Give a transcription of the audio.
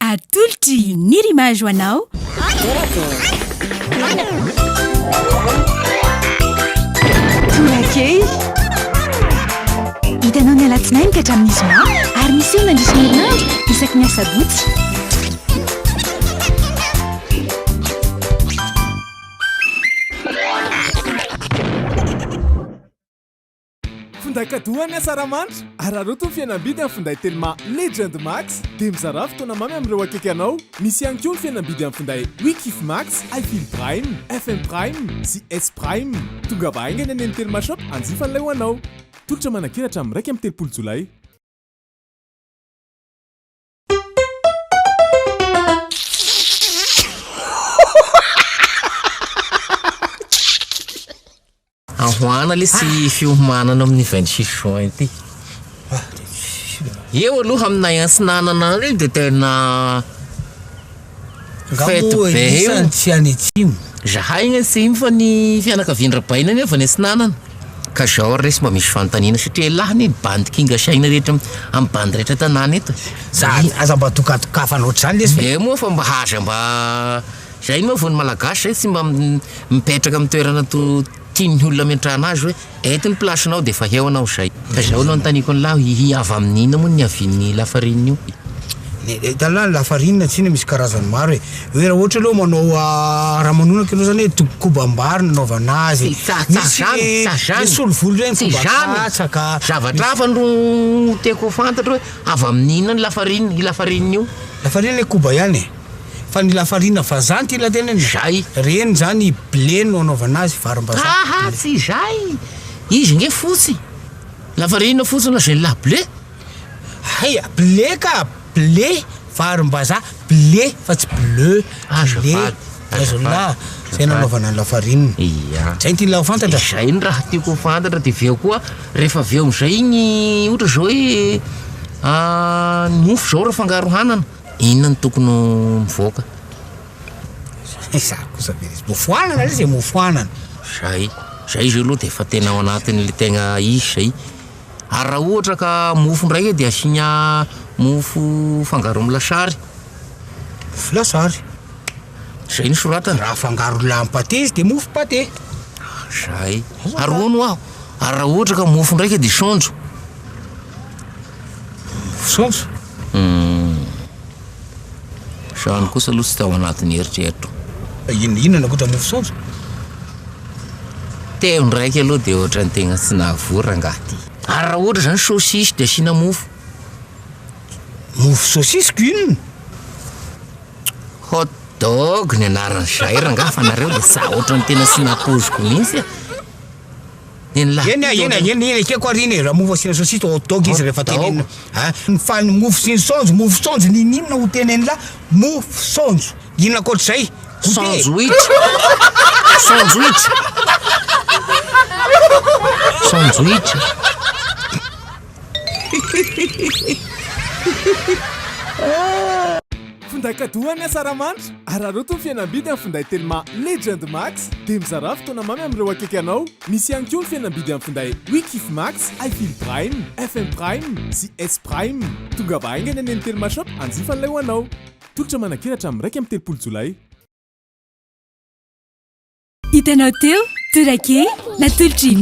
atolotry ny rimage hoanao. Torakey hitanao ny alatsinainy ka hatramin'ny zoma ary misy eo nandrisy herinandro isaky ny asabotsy. Finday kadohany asaramanitra ary aroto ny fihenam-bidy amin'ny finday telma Legend Max dia mizara fotoana mamy amin'ireo akaiky anao. Misy ihany koa ny fihenam-bidy amin'ny finday Wikif Max, iFeel Prime, FM Prime sy S Prime. Tonga vahaingana eny amin'ny Telma Shop anjifan'ilay ho anao. Tolotra manakiratra amin'ny 1 amin'ny 3 Jolay. Ahoana le sy fiomanana amin'ny 26 juin ity. Eo aloha aminay antsinanana reny dia tena fety be io. Zahay igny atsimo fa ny fianakavian-drabaina ny avy ny antsinanana. Ka zao resy mba misy fanontaniana satria lahany ny bandy kinga saina rehetra amin'ny bandy rehetra tanàna eto. Aza mba tokatokafa ohatr'izany lesy. Moa fa mba haza mba zay moa vao ny malagasy zay tsy mba mipetraka amin'ny toerana tian'ny olona miantrana azy hoe eto ny plasinao dia efa eo anao zay. Ka zao no antaniko an'lahy hihy avy amin'ina moa ny avian'ny lafarinina io. Talana lafarinina tsina misy karazany maro hoe raha ohatra aloha manao rahamanonaka ianao zany hoe kobam-bary nanaovana azy. Misy solovolo reny kobatsaka. Zavatra hafa no tiako fantatra hoe avy amin'ina ny lafarinina io. Lafarinina koba ihany fa ny lafarina vazaha ty la tena zay reny zany blé no anaovana azy varim-bazaha. Tsy zay izy nge fotsy lafarina fotsy na zay la blé. Hay blé ka blé varim-bazaha blé fa tsy bleu. Blé azonla zay nanaovana ny lafarina. Zay ty la fantatra. Zay ny raha tiako fantatra dia veo koa rehefa veo am'izay igny ohatra zao hoe mofo zao raha fangaro hanana inona ny tokony mivoaka. Za kosa be izy mofoanana izy mofoanana. Zay izy aloha dia efa tena ao anatin'le tegna izy zay. Ary raha ohatra ka mofo ndraika dia asiana mofo fangaro amin'ny lasary. Mofo lasary. Zay ny soratana. Raha fangaro lampate izy dia mofo pate. Zay. Ary hono aho. Ary raha ohatra ka mofo ndraika dia saonjo. Mofo saonjo. Zany kosa aloha tsy tao anatin'ny eritreritro. Inona koa mofo saonjo? Teo ndraiky aloha dia ohatran'ny tegna tsy nahavory angaty. Ary raha ohatra zany saosisy dia asiana mofo. Mofo saosisy inona? Hot dog ny anaran'izay raha fa nareo dia sa ohatran'ny tena sy napoziko mihitsy. Ena keko arina raha mofo asiana saosisy hot dog izy rehefa tenenina. Fa ny mofo sy ny saonjo ninona ho teneny la mofo saonjo. Inona koatr'izay? Sandwich. Finday kadohany asaramanitra ary aroto ny fihenam-bidy amin'ny finday telma Legend Max dia mizara fotoana mamy amin'ireo akaiky anao. Misy ihany koa ny fihenam-bidy amin'ny finday Wikif Max, iFeel Prime, FM Prime sy S Prime. Tonga vahaingana eny amin'ny Telma Shop anjifan'ilay ho anao. Tolotra manakiratra amin'ny 1 amin'ny 3 Jolay. Hitanao teo Torakey natolotry ny